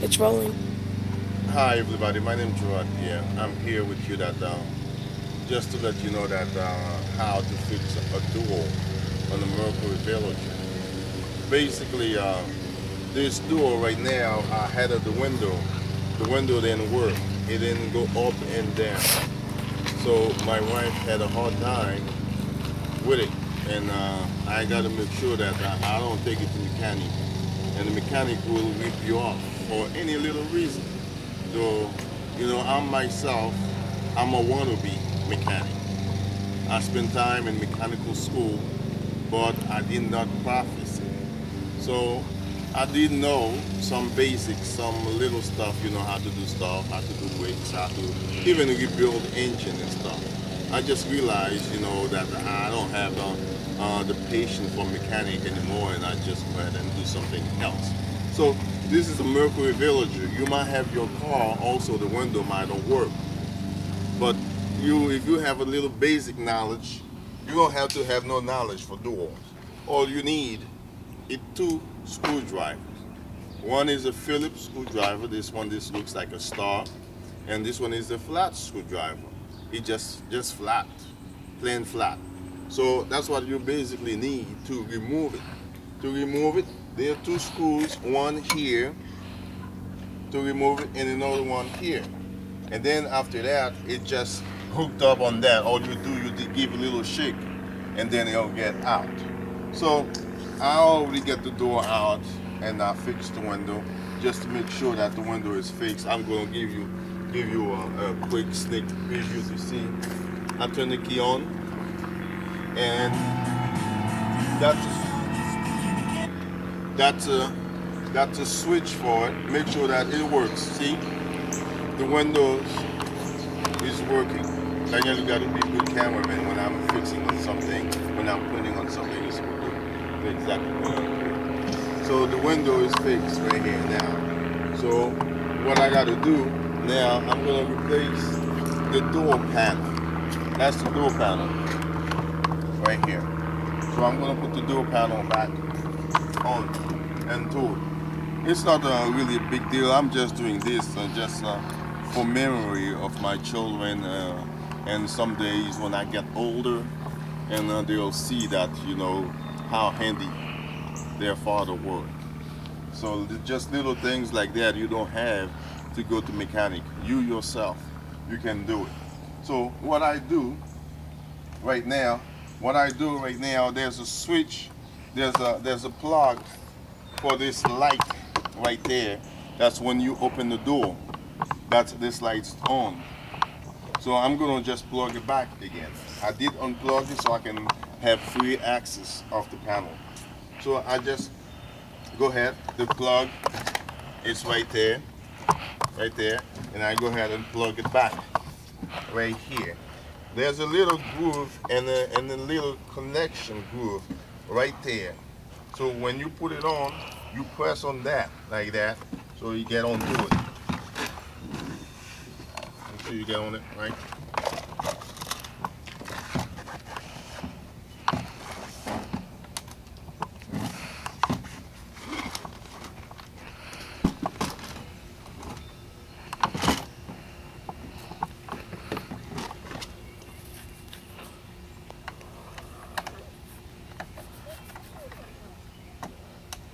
It's rolling. Hi everybody, my name is Gerard Pierre. I'm here with you that just to let you know that how to fix a door on a mercury villager. Basically, this door right now ahead of the window didn't work. It didn't go up and down. So my wife had a hard time with it, and I got to make sure that I don't take it to mechanic, and the mechanic will rip you off for any little reason. So, I'm myself, I'm a wannabe mechanic. I spent time in mechanical school, but I did not practice it. So I did know some basics, some little stuff, how to do stuff, how to do weights, how to even rebuild engine and stuff. I just realized, that I don't have the patience for mechanic anymore, and I just go ahead and do something else. So this is a Mercury Villager. You might have your car, also the window might not work, but if you have a little basic knowledge, you don't have to have no knowledge for doors. All you need is two screwdrivers. One is a Phillips screwdriver. This looks like a star, and this one is a flat screwdriver. It just flat, plain flat. So that's what you basically need to remove it. To remove it, there are two screws, one here to remove it, and another one here. And then after that, it just hooked up on that. All you do, you give a little shake, and then it'll get out. So I already get the door out, and I fixed the window just to make sure that the window is fixed. I'm going to give you a quick sneak preview to see. I turn the key on, and that's a switch for it. Make sure that it works. See, the windows is working. Daniel, you got to be a good cameraman when I'm fixing on something, when I'm putting on something. You're supposed to do exactly what I'm doing. So the window is fixed right here now. So what I got to do now, I'm going to replace the door panel. That's the door panel right here. So I'm going to put the door panel back on and to it. It's not really a big deal. I'm just doing this just for memory of my children, and some days when I get older, and they'll see that how handy their father was. So just little things like that you don't have to go to mechanic. You yourself, you can do it. So what I do right now, there's a switch, there's a plug for this light right there. That's when you open the door. That's this light's on. So I'm gonna just plug it back again. I did unplug it so I can have free access of the panel. So I just go ahead, the plug is right there, and I go ahead and plug it back right here. There's a little groove and a little connection groove right there. So when you put it on, you press on that like that, so you get onto it. Make sure you get on it, right?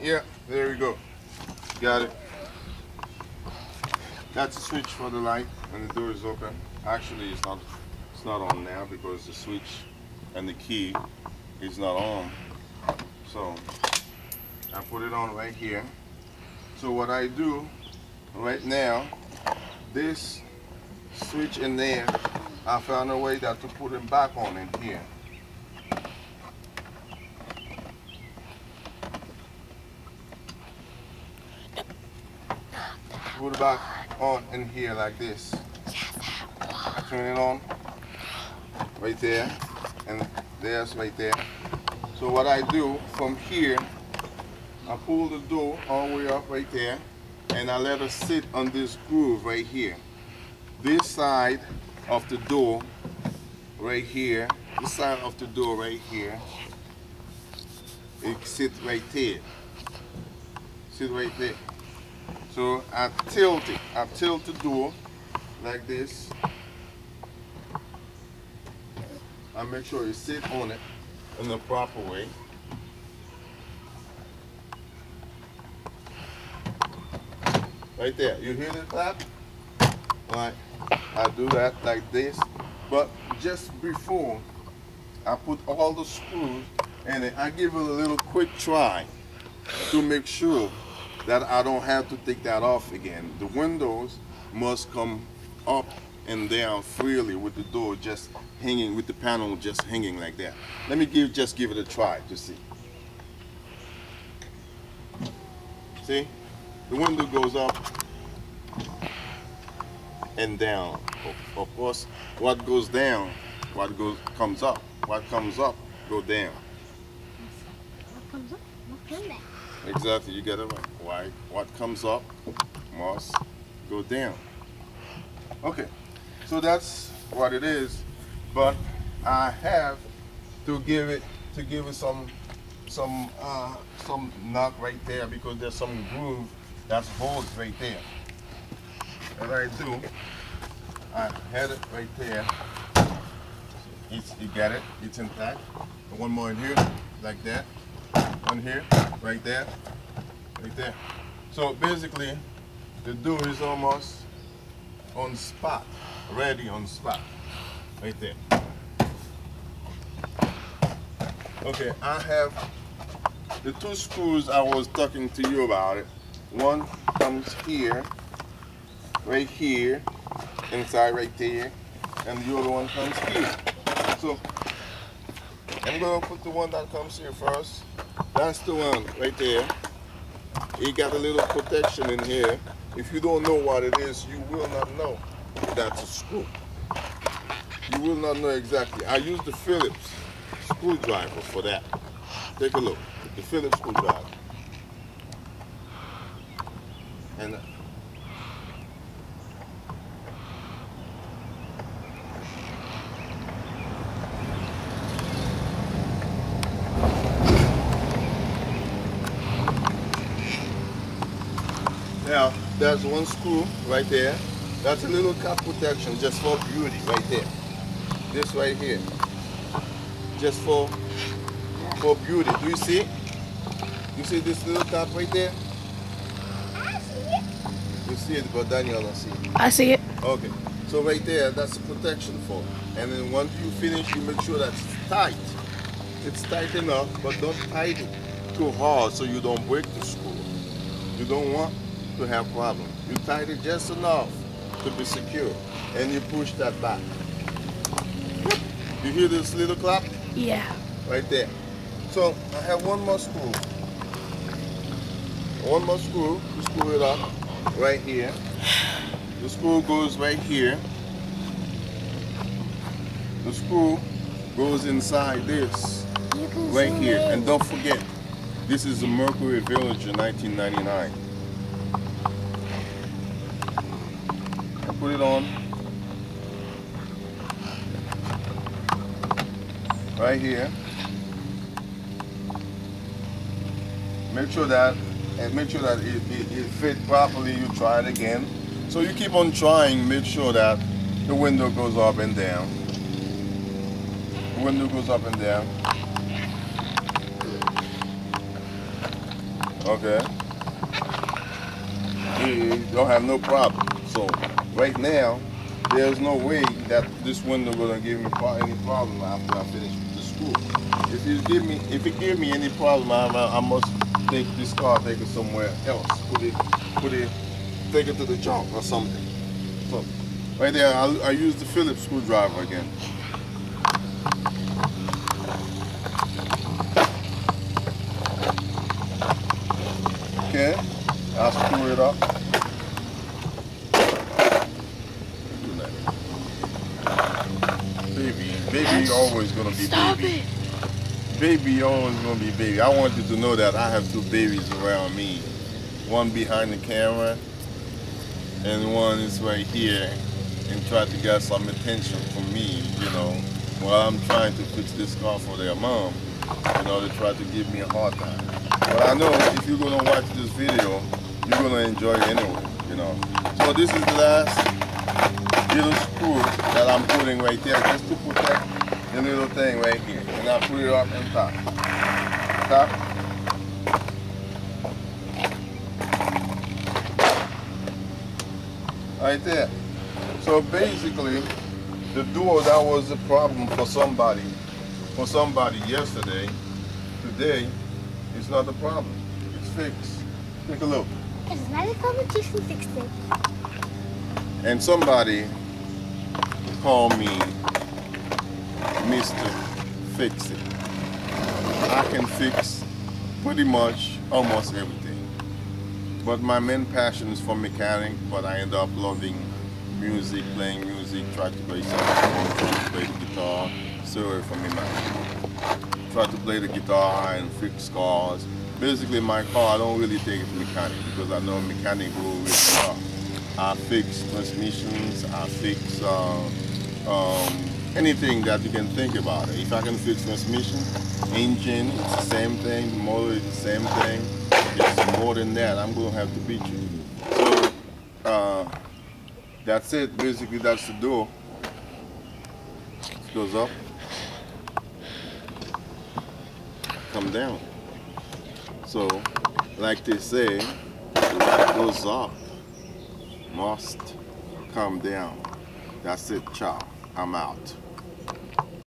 Yeah, there we go. Got it. That's a switch for the light, and the door is open. Actually, it's not on now because the switch and the key is not on. So I put it on right here. So what I do right now, this switch in there, I found a way that to put it back on in here. Put it back on in here like this. I turn it on right there, and there's right there. So what I do from here, I pull the door all the way up right there, and I let it sit on this groove right here. This side of the door right here, this side of the door right here, it sits right there. Sit right there. So I tilt it. I tilt the door like this. I make sure you sit on it in the proper way. Right there. You hear the clap? Right. I do that like this. But just before I put all the screws in it, I give it a little quick try to make sure that I don't have to take that off again. The windows must come up and down freely with the door just hanging, with the panel just hanging like that. Let me just give it a try to see. See? The window goes up and down. Of course, what goes down, comes up. What comes up, go down. What comes up, what comes down. Exactly, you get it right. Why? What comes up must go down. Okay, so that's what it is. But I have to give it some knock right there, because there's some groove that's holds right there. What I do, I had it right there. You got it, it's intact. And one more in here, like that. One here, right there, right there. So basically, the door is almost on spot, ready on spot, right there. Okay, I have the two screws I was talking to you about it. One comes here, right here, inside right there, and the other one comes here. So I'm going to put the one that comes here first. That's the one right there. It got a little protection in here. If you don't know what it is, you will not know that's a screw. You will not know exactly. I use the Phillips screwdriver for that. Take a look. The Phillips screwdriver. And now, there's one screw right there. That's a little cap protection just for beauty right there. This right here. Just for beauty. Do you see? You see this little cap right there? I see it. You see it, but Daniel don't see it. I see it. Okay. So right there, that's the protection for. And then once you finish, you make sure that's tight. It's tight enough, but don't tight it too hard so you don't break the screw. You don't want to have problems. You tight it just enough to be secure, and you push that back. You hear this little clap? Yeah. Right there. So I have one more screw. One more screw. You screw it up right here. The screw goes right here. The screw goes inside this right here. And don't forget, this is the Mercury Villager 1999. I put it on right here. Make sure that it fit properly. You try it again. So you keep on trying. Make sure that the window goes up and down. The window goes up and down. Okay. You don't have no problem. So right now, there's no way that this window gonna give me any problem after I finish with the screw. If it give me any problem, I must take this car, take it somewhere else. Take it to the junk or something. So right there, I use the Phillips screwdriver again. Okay, I'll screw it up. Baby always gonna be Stop baby. it. Baby always gonna be baby. I want you to know that I have two babies around me. One behind the camera and one is right here and try to get some attention from me, you know, while I'm trying to fix this car for their mom. You know, they try to give me a hard time. But I know if you're gonna watch this video, you're gonna enjoy it anyway, you know. So this is the last little screw that I'm putting right there, just to protect the little thing right here. And I put it up on top. Right there. So basically, the door that was a problem for somebody yesterday, today, it's not a problem. It's fixed. Take a look. It's not a competition fixed it. And somebody called me Mr. Fix It. I can fix pretty much almost everything. But my main passion is for mechanic, but I end up loving music, playing music, try to play saxophone, try to play the guitar. Sorry for me, man. Try to play the guitar and fix cars. Basically, my car, I don't really take it to mechanic because I know mechanic will really car. I fix transmissions, I fix anything that you can think about it. If I can fix transmission, engine, it's the same thing, motor is the same thing. It's more than that, I'm going to have to beat you. So, that's it. Basically, that's the door. It goes up, come down. So, like they say, what goes up must come down. That's it, ciao. I'm out.